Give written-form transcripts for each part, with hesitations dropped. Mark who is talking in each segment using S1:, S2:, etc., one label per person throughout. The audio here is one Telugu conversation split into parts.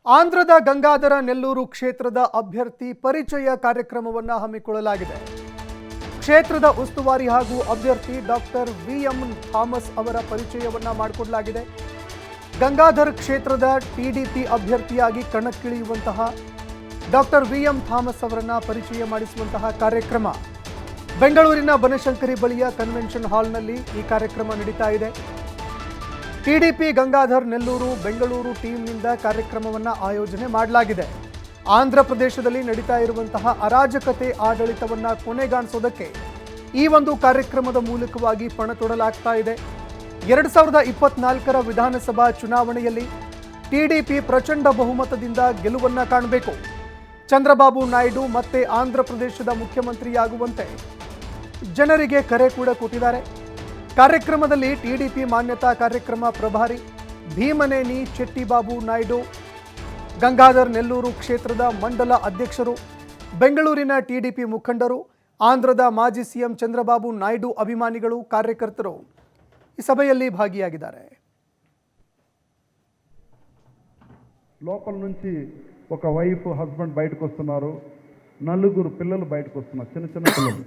S1: ಆಂಧ್ರದ ಗಂಗಾಧರ ನೆಲ್ಲೂರು ಕ್ಷೇತ್ರದ ಅಭ್ಯರ್ಥಿ ಪರಿಚಯ ಕಾರ್ಯಕ್ರಮವನ್ನು ಹಮ್ಮಿಕೊಳ್ಳಲಾಗಿದೆ. ಕ್ಷೇತ್ರದ ಉಸ್ತುವಾರಿ ಹಾಗೂ ಅಭ್ಯರ್ಥಿ ಡಾಕ್ಟರ್ ವಿಎಂ ಥಾಮಸ್ ಅವರ ಪರಿಚಯವನ್ನ ಮಾಡಿಕೊಳ್ಳಲಾಗಿದೆ. ಗಂಗಾಧರ್ ಕ್ಷೇತ್ರದ ಟಿಡಿಪಿ ಅಭ್ಯರ್ಥಿಯಾಗಿ ಕಣಕ್ಕಿಳಿಯುವಂತಹ ಡಾಕ್ಟರ್ ವಿಎಂ ಥಾಮಸ್ ಅವರನ್ನ ಪರಿಚಯ ಮಾಡಿಸುವಂತಹ ಕಾರ್ಯಕ್ರಮ ಬೆಂಗಳೂರಿನ ಬನಶಂಕರಿ ಬಳಿಯ ಕನ್ವೆನ್ಷನ್ ಹಾಲ್ನಲ್ಲಿ ಈ ಕಾರ್ಯಕ್ರಮ ನಡೀತಾ ಇದೆ. ಟಿಡಿಪಿ ಗಂಗಾಧರ್ ನೆಲ್ಲೂರು ಬೆಂಗಳೂರು ಟೀಮ್ನಿಂದ ಕಾರ್ಯಕ್ರಮವನ್ನು ಆಯೋಜನೆ ಮಾಡಲಾಗಿದೆ. ಆಂಧ್ರ ಪ್ರದೇಶದಲ್ಲಿ ನಡೀತಾ ಇರುವಂತಹ ಅರಾಜಕತೆ ಆಡಳಿತವನ್ನು ಕೊನೆಗಾಣಿಸೋದಕ್ಕೆ ಈ ಒಂದು ಕಾರ್ಯಕ್ರಮದ ಮೂಲಕವಾಗಿ ಪಣ ತೊಡಲಾಗ್ತಾ ಇದೆ. 2024ರ ವಿಧಾನಸಭಾ ಚುನಾವಣೆಯಲ್ಲಿ ಟಿಡಿಪಿ ಪ್ರಚಂಡ ಬಹುಮತದಿಂದ ಗೆಲುವನ್ನು ಕಾಣಬೇಕು. ಚಂದ್ರಬಾಬು ನಾಯ್ಡು ಮತ್ತೆ ಆಂಧ್ರ ಪ್ರದೇಶದ ಮುಖ್ಯಮಂತ್ರಿಯಾಗುವಂತೆ ಜನರಿಗೆ ಕರೆ ಕೂಡ ಕೊಟ್ಟಿದ್ದಾರೆ. ಕಾರ್ಯಕ್ರಮದಲ್ಲಿ ಟಿಡಿಪಿ ಮಾನ್ಯತಾ ಕಾರ್ಯಕ್ರಮ ಪ್ರಭಾರಿ ಭೀಮನೇನಿ ಚೆಟ್ಟಿಬಾಬು ನಾಯ್ಡು, ಗಂಗಾಧರ್ ನೆಲ್ಲೂರು ಕ್ಷೇತ್ರದ ಮಂಡಲ ಅಧ್ಯಕ್ಷರು, ಬೆಂಗಳೂರಿನ ಟಿಡಿಪಿ ಮುಖಂಡರು, ಆಂಧ್ರದ ಮಾಜಿ ಸಿಎಂ ಚಂದ್ರಬಾಬು ನಾಯ್ಡು ಅಭಿಮಾನಿಗಳು, ಕಾರ್ಯಕರ್ತರು ಈ ಸಭೆಯಲ್ಲಿ ಭಾಗಿಯಾಗಿದ್ದಾರೆ.
S2: లోపల నుంచి ఒక వైఫ్ హస్బెండ్ బయటకు వస్తున్నారు, నలుగురు పిల్లలు బయటకు వస్తున్నారు, చిన్న చిన్న పిల్లలు.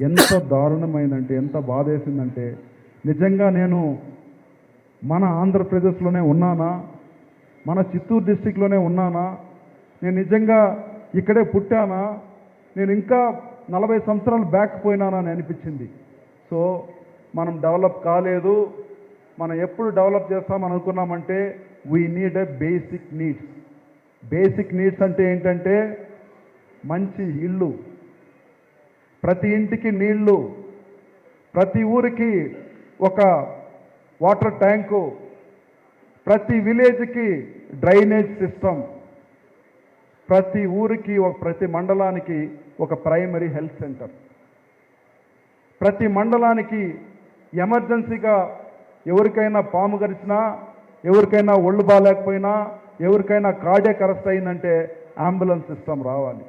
S2: ఎంత దారుణమైందంటే, ఎంత బాధేసిందంటే, నిజంగా నేను మన ఆంధ్రప్రదేశ్లోనే ఉన్నానా, మన చిత్తూరు డిస్టిక్లోనే ఉన్నానా, నేను నిజంగా ఇక్కడే పుట్టానా, నేను ఇంకా 40 సంవత్సరాలు బ్యాక్ పోయినానా అని అనిపించింది. సో మనం డెవలప్ కాలేదు. మనం ఎప్పుడు డెవలప్ చేస్తామని అనుకున్నామంటే we need a basic needs. Basic needs అంటే ఏంటంటే మంచి ఇల్లు, ప్రతి ఇంటికి నీళ్లు, ప్రతి ఊరికి ఒక వాటర్ ట్యాంకు, ప్రతి విలేజ్కి డ్రైనేజ్ సిస్టమ్, ప్రతి ఊరికి ప్రతి మండలానికి ఒక ప్రైమరీ హెల్త్ సెంటర్, ప్రతి మండలానికి ఎమర్జెన్సీగా ఎవరికైనా పాము గరిచినా, ఎవరికైనా ఒళ్ళు బాగాలేకపోయినా, ఎవరికైనా కార్డియాక్ అరెస్ట్ అయిందంటే అంబులెన్స్ సిస్టమ్ రావాలి.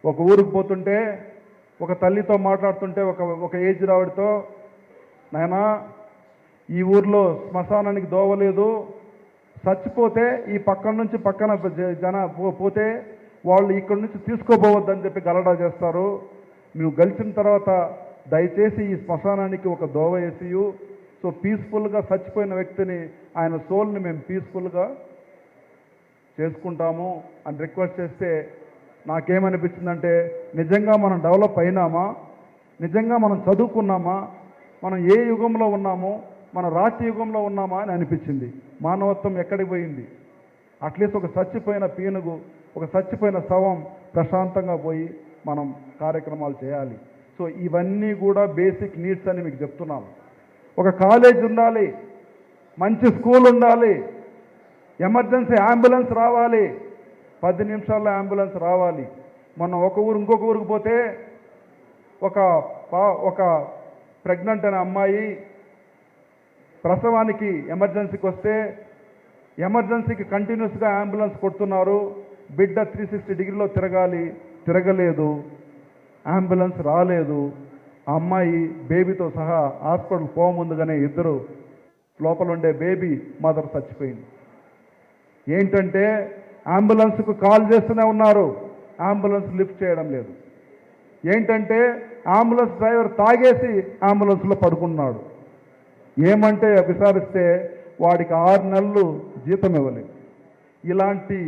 S2: ఒక ఊరికి పోతుంటే ఒక తల్లితో మాట్లాడుతుంటే ఒక ఏజ్ రావడితో, నాయనా ఈ ఊర్లో శ్మశానానికి దోవలేదు, చచ్చిపోతే ఈ పక్కన నుంచి పక్కన జన పోతే వాళ్ళు ఇక్కడి నుంచి తీసుకోపోవద్దని చెప్పి గలడా చేస్తారు. నువ్వు గెలిచిన తర్వాత దయచేసి ఈ శ్మశానానికి ఒక దోవ వేసియు, సో పీస్ఫుల్గా చచ్చిపోయిన వ్యక్తిని, ఆయన సోల్ని మేము పీస్ఫుల్గా చేసుకుంటాము అని రిక్వెస్ట్ చేస్తే నాకేమనిపించిందంటే, నిజంగా మనం డెవలప్ అయినామా, నిజంగా మనం చదువుకున్నామా, మనం ఏ యుగంలో ఉన్నామో, మన రాతి యుగంలో ఉన్నామా అని అనిపించింది. మానవత్వం ఎక్కడికి పోయింది? అట్లీస్ట్ ఒక చచ్చిపోయిన పీనుగు, ఒక చచ్చిపోయిన శవం ప్రశాంతంగా పోయి మనం కార్యక్రమాలు చేయాలి. సో ఇవన్నీ కూడా బేసిక్ నీడ్స్ అని మీకు చెప్తున్నాను. ఒక కాలేజ్ ఉండాలి, మంచి స్కూల్ ఉండాలి, ఎమర్జెన్సీ అంబులెన్స్ రావాలి, 10 నిమిషాల్లో అంబులెన్స్ రావాలి. మొన్న ఒక ఊరు ఇంకొక ఊరికి పోతే ఒక ప్రెగ్నెంట్ అనే అమ్మాయి ప్రసవానికి ఎమర్జెన్సీకి వస్తే ఎమర్జెన్సీకి కంటిన్యూస్గా అంబులెన్స్ కొడుతున్నారు. బిడ్డ 360 డిగ్రీలో తిరగలేదు, అంబులెన్స్ రాలేదు. ఆ అమ్మాయి బేబీతో సహా హాస్పిటల్ పోముందుగానే ఇద్దరు లోపల ఉండే బేబీ మదర్ చచ్చిపోయింది. ఏంటంటే అంబులెన్స్కు కాల్ చేస్తూనే ఉన్నారు, అంబులెన్స్ లిఫ్ట్ చేయడం లేదు. ఏంటంటే అంబులెన్స్ డ్రైవర్ తాగేసి అంబులెన్స్లో పడుకున్నాడు. ఏమంటే విచారిస్తే వాడికి 6 నెలలు జీతం ఇవ్వలేదు. ఇలాంటి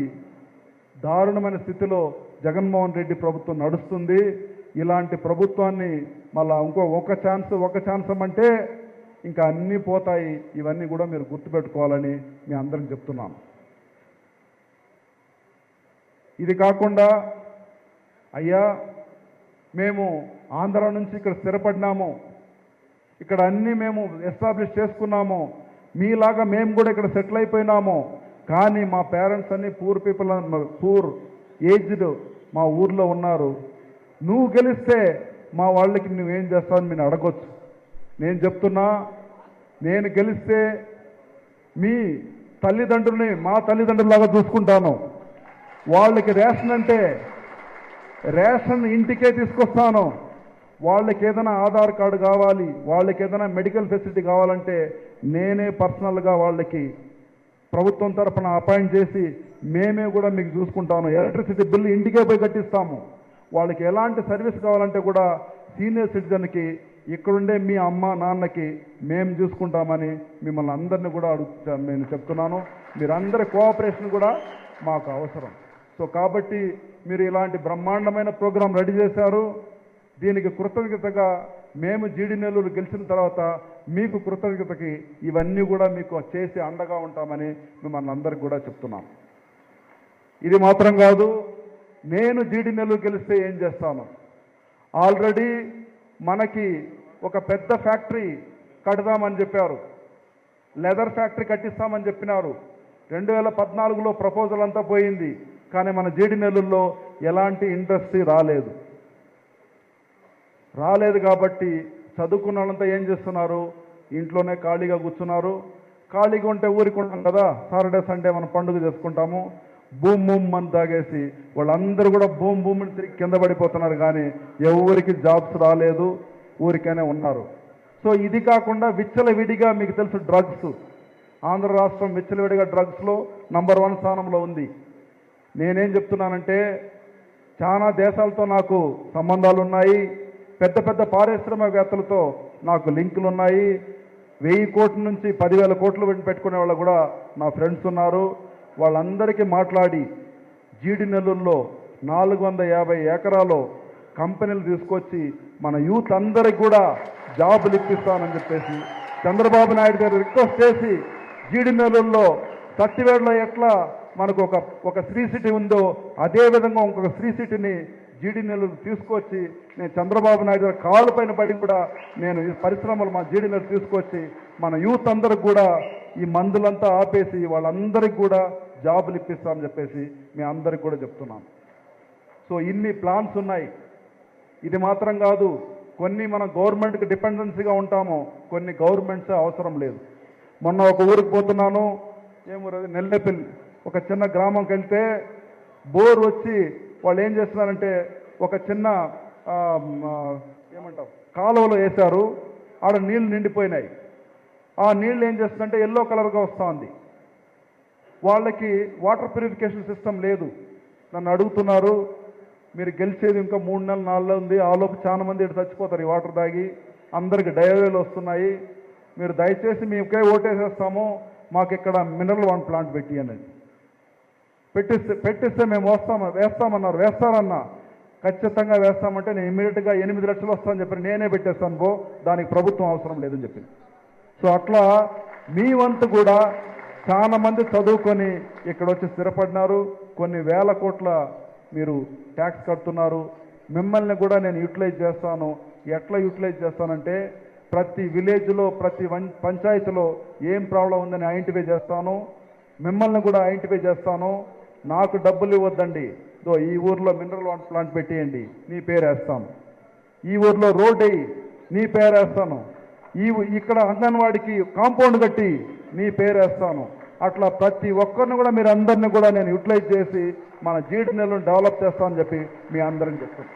S2: దారుణమైన స్థితిలో జగన్మోహన్ రెడ్డి ప్రభుత్వం నడుస్తుంది. ఇలాంటి ప్రభుత్వాన్ని మళ్ళా ఒక ఛాన్స్ అంటే ఇంకా అన్నీ పోతాయి. ఇవన్నీ కూడా మీరు గుర్తుపెట్టుకోవాలని మీ అందరికి చెప్తున్నాను. ఇది కాకుండా అయ్యా మేము ఆంధ్ర నుంచి ఇక్కడ స్థిరపడినాము, ఇక్కడ అన్నీ మేము ఎస్టాబ్లిష్ చేసుకున్నాము, మీలాగా మేము కూడా ఇక్కడ సెటిల్ అయిపోయినాము, కానీ మా పేరెంట్స్ అన్నీ పూర్ ఏజ్డ్ మా ఊర్లో ఉన్నారు. నువ్వు గెలిస్తే మా వాళ్ళకి నువ్వేం చేస్తావని మీరు అడగొచ్చు. నేను చెప్తున్నా, నేను గెలిస్తే మీ తల్లిదండ్రుల్ని మా తల్లిదండ్రులాగా చూసుకుంటాను. వాళ్ళకి రేషన్ అంటే రేషన్ ఇంటికే తీసుకొస్తాను. వాళ్ళకి ఏదైనా ఆధార్ కార్డు కావాలి, వాళ్ళకి ఏదైనా మెడికల్ ఫెసిలిటీ కావాలంటే నేనే పర్సనల్గా వాళ్ళకి ప్రభుత్వం తరఫున అపాయింట్ చేసి మేమే కూడా మీకు చూసుకుంటాము. ఎలక్ట్రిసిటీ బిల్లు ఇంటికే పోయి కట్టిస్తాము. వాళ్ళకి ఎలాంటి సర్వీస్ కావాలంటే కూడా సీనియర్ సిటిజన్కి ఇక్కడుండే మీ అమ్మ నాన్నకి మేము చూసుకుంటామని మిమ్మల్ని అందరినీ కూడా నేను చెప్తున్నాను. మీరందరి కోఆపరేషన్ కూడా మాకు అవసరం. సో కాబట్టి మీరు ఇలాంటి బ్రహ్మాండమైన ప్రోగ్రాం రెడీ చేశారు. దీనికి కృతజ్ఞతగా మేము జీడి నెల్లూరు గెలిచిన తర్వాత మీకు కృతజ్ఞతకి ఇవన్నీ కూడా మీకు చేసి అండగా ఉంటామని మిమ్మల్ని అందరికి కూడా చెప్తున్నాం. ఇది మాత్రం కాదు, నేను జీడి నెల్లూరు గెలిస్తే ఏం చేస్తాను, ఆల్రెడీ మనకి ఒక పెద్ద ఫ్యాక్టరీ కడదామని చెప్పారు, లెదర్ ఫ్యాక్టరీ కట్టిస్తామని చెప్పినారు. 2014లో ప్రపోజల్ అంతా పోయింది, కానీ మన జీడి నెల్లూరులో ఎలాంటి ఇండస్ట్రీ రాలేదు కాబట్టి చదువుకున్న వాళ్ళంతా ఏం చేస్తున్నారు, ఇంట్లోనే ఖాళీగా కూర్చున్నారు. ఖాళీగా ఉంటే ఊరికి ఉంటాం కదా, సాటర్డే సండే మనం పండుగ చేసుకుంటాము. బూమ్ బూమ్ అని తాగేసి వాళ్ళందరూ కూడా బూమ్ బూమ్ అని తిరిగి కింద పడిపోతున్నారు, కానీ ఎవరికి జాబ్స్ రాలేదు, ఊరికైనా ఉన్నారు. సో ఇది కాకుండా విచ్చలవిడిగా మీకు తెలుసు డ్రగ్స్, ఆంధ్ర రాష్ట్రం విచ్చలవిడిగా డ్రగ్స్లో నంబర్ 1 స్థానంలో ఉంది. నేనేం చెప్తున్నానంటే, చాలా దేశాలతో నాకు సంబంధాలు ఉన్నాయి, పెద్ద పెద్ద పారిశ్రామికవేత్తలతో నాకు లింకులు ఉన్నాయి. 1000 కోట్ల నుంచి 10,000 కోట్లు పెట్టుకునే వాళ్ళు కూడా నా ఫ్రెండ్స్ ఉన్నారు. వాళ్ళందరికీ మాట్లాడి జీడి నెల్లూరులో 450 ఎకరాలు కంపెనీలు తీసుకొచ్చి మన యూత్ అందరికి కూడా జాబులు ఇప్పిస్తానని చెప్పేసి చంద్రబాబు నాయుడు గారు రిక్వెస్ట్ చేసి, జీడి నెల్లూరులో సత్యవేడలో ఎట్లా మనకు ఒక శ్రీ సిటీ ఉందో అదేవిధంగా ఇంకొక శ్రీ సిటీని జీడి నెల్లూరు తీసుకొచ్చి నేను చంద్రబాబు నాయుడు గారి కాళ్ళ పైన పడి కూడా నేను ఈ పరిశ్రమలు మా జీడి నెల్లూరు తీసుకొచ్చి మన యూత్ అందరికి కూడా ఈ మందులంతా ఆపేసి వాళ్ళందరికీ కూడా జాబులు ఇప్పిస్తామని చెప్పేసి మీ అందరికి కూడా చెప్తున్నాను. సో ఇన్ని ప్లాన్స్ ఉన్నాయి. ఇది మాత్రం కాదు, కొన్ని మనం గవర్నమెంట్కి డిపెండెన్సీగా ఉంటాము, కొన్ని గవర్నమెంట్స్ అవసరం లేదు. మొన్న ఒక ఊరికి పోతున్నాను, ఏమూరది నెల్లెపల్లి, ఒక చిన్న గ్రామంకి వెళ్తే బోర్ వచ్చి వాళ్ళు ఏం చేస్తున్నారంటే ఒక చిన్న ఏమంటారు కాలువలో వేశారు, ఆడ నీళ్లు నిండిపోయినాయి. ఆ నీళ్ళు ఏం చేస్తుందంటే ఎల్లో కలర్గా వస్తూ ఉంది. వాళ్ళకి వాటర్ ప్యూరిఫికేషన్ సిస్టమ్ లేదు. నన్ను అడుగుతున్నారు, మీరు గెలిచేది ఇంకా 3 నెలలు 4 నెలలు ఉంది, ఆలోపు చాలా మంది ఇటు చచ్చిపోతారు ఈ వాటర్ తాగి, అందరికి డయేరియాలు వస్తున్నాయి, మీరు దయచేసి మీకే ఓటేసేస్తాము, మాకు ఇక్కడ మినరల్ వాటర్ ప్లాంట్ పెట్టి అనేది పెట్టిస్తే మేము వేస్తామన్నారు. వేస్తారన్నా, ఖచ్చితంగా వేస్తామంటే నేను ఇమీడియట్గా 8 లక్షలు వస్తామని చెప్పి నేనే పెట్టేస్తాను పో, దానికి ప్రభుత్వం అవసరం లేదని చెప్పింది. సో అట్లా మీ వంతు కూడా చాలా మంది చదువుకొని ఇక్కడ వచ్చి స్థిరపడినారు, కొన్ని వేల కోట్ల మీరు ట్యాక్స్ కడుతున్నారు. మిమ్మల్ని కూడా నేను యూటిలైజ్ చేస్తాను. ఎట్లా యూటిలైజ్ చేస్తానంటే, ప్రతి విలేజ్లో ప్రతి పంచాయతీలో ఏం ప్రాబ్లం ఉందని ఐడెంటిఫై చేస్తాను, మిమ్మల్ని కూడా ఐడెంటిఫై చేస్తాను. నాకు డబ్బులు ఇవ్వద్దండి, ఈ ఊర్లో మినరల్ వాటర్ ప్లాంట్ పెట్టేయండి, నీ పేరు వేస్తాను. ఈ ఊర్లో రోడ్ వేయి, నీ పేరు వేస్తాను. ఇక్కడ అంగన్వాడికి కాంపౌండ్ కట్టి నీ పేరు వేస్తాను. అట్లా ప్రతి ఒక్కరిని కూడా మీరు అందరినీ కూడా నేను యూటిలైజ్ చేసి మన జీడి నెల్లూరుని డెవలప్ చేస్తామని చెప్పి మీ అందరిని చెప్తాను.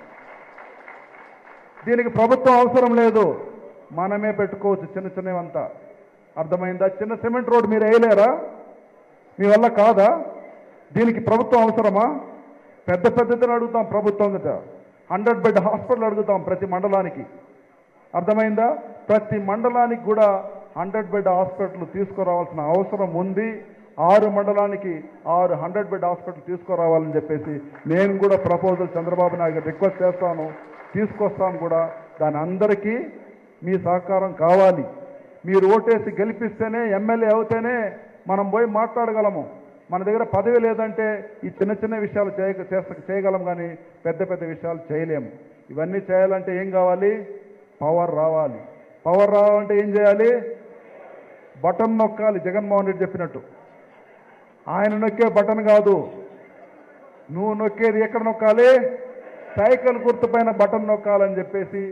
S2: దీనికి ప్రభుత్వం అవసరం లేదు, మనమే పెట్టుకోవచ్చు చిన్న చిన్నవంతా. అర్థమైందా? చిన్న సిమెంట్ రోడ్ మీరు వేయలేరా? మీ వల్ల కాదా? దీనికి ప్రభుత్వం అవసరమా? పెద్ద పెద్దదని అడుగుతాం ప్రభుత్వం కదా, 100 బెడ్ హాస్పిటల్ అడుగుతాం ప్రతి మండలానికి. అర్థమైందా? ప్రతి మండలానికి కూడా 100 బెడ్ హాస్పిటల్ తీసుకురావాల్సిన అవసరం ఉంది. 6 మండలానికి 6 100 బెడ్ హాస్పిటల్ తీసుకురావాలని చెప్పేసి నేను కూడా ప్రపోజల్ చంద్రబాబు నాయుడు రిక్వెస్ట్ చేస్తాను, తీసుకొస్తాను కూడా. దాని అందరికీ మీ సహకారం కావాలి. మీరు ఓటేసి గెలిపిస్తేనే, ఎమ్మెల్యే అవుతేనే మనం పోయి మాట్లాడగలము. మన దగ్గర పదవి లేదంటే ఈ చిన్న చిన్న విషయాలు చేయగలం, కానీ పెద్ద పెద్ద విషయాలు చేయలేము. ఇవన్నీ చేయాలంటే ఏం కావాలి? పవర్ రావాలి. పవర్ రావాలంటే ఏం చేయాలి? బటన్ నొక్కాలి. జగన్మోహన్ రెడ్డి చెప్పినట్టు ఆయన నొక్కే బటన్ కాదు, నువ్వు నొక్కేది ఎక్కడ నొక్కాలి? సైకిల్ గుర్తుపైన బటన్ నొక్కాలని చెప్పేసి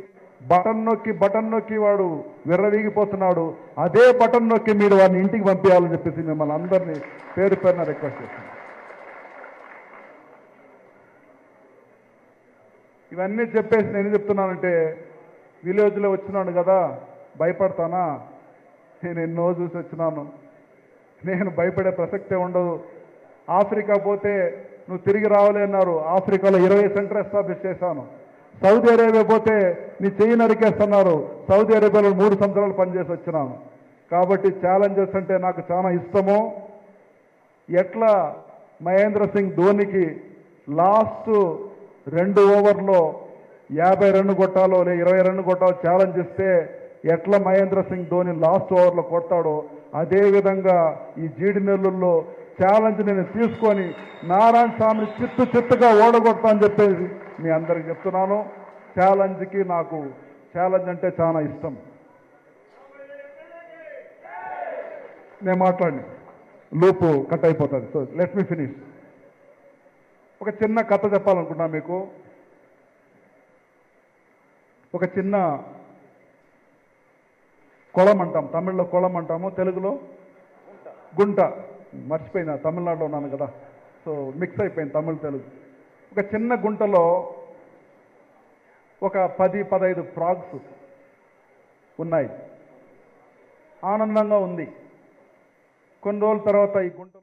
S2: బటన్ నొక్కి వాడు విర్రవీగిపోతున్నాడు. అదే బటన్ నొక్కి మీరు వాడిని ఇంటికి పంపించాలని చెప్పేసి మిమ్మల్ని అందరినీ పేరు పేరున రిక్వెస్ట్ చేస్తున్నాను. ఇవన్నీ చెప్పేసి నేను చెప్తున్నానంటే, విలేజ్లో వచ్చినాను కదా, భయపడతానా? నేను ఎన్నో చూసి వచ్చినాను. నేను భయపడే ప్రసక్తే ఉండదు. ఆఫ్రికా పోతే నువ్వు తిరిగి రావాలి అన్నారు. ఆఫ్రికాలో 20 సెంటర్ ఎస్టాబ్లిష్ చేశాను. సౌదీ అరేబియా పోతే నీ చెయ్యి నరికేస్తున్నారు. సౌదీ అరేబియాలో 3 సంవత్సరాలు పనిచేసి వచ్చినాను. కాబట్టి ఛాలెంజెస్ అంటే నాకు చాలా ఇష్టము. ఎట్లా మహేంద్ర సింగ్ ధోనికి లాస్ట్ 2 ఓవర్లో 50 రన్ను కొట్టాలో లే 20 రన్ను కొట్టాలో ఛాలెంజ్ ఇస్తే ఎట్లా మహేంద్ర సింగ్ ధోని లాస్ట్ ఓవర్లో కొడతాడో అదేవిధంగా ఈ జీడి నెల్లూరులో ఛాలెంజ్ నేను తీసుకొని నారాయణ స్వామిని చిత్తుగా ఓడగొడతా అని చెప్పేసి మీ అందరికి చెప్తున్నాను. ఛాలెంజ్కి నాకు ఛాలెంజ్ అంటే చాలా ఇష్టం. నేను మాట్లాడి లూపు కట్ అయిపోతుంది. So let me finish. ఒక చిన్న కథ చెప్పాలనుకున్నా మీకు. ఒక చిన్న కొళం అంటాం, తమిళ్లో కొళం అంటాము, తెలుగులో గుంట. మర్చిపోయినా, తమిళనాడులో ఉన్నాను కదా, సో మిక్స్ అయిపోయింది తమిళ తెలుగు. ఒక చిన్న గుంటలో ఒక 10-15 ఫ్రాగ్స్ ఉన్నాయి. ఆనందంగా ఉంది. కొన్ని రోజుల తర్వాత ఈ గుంట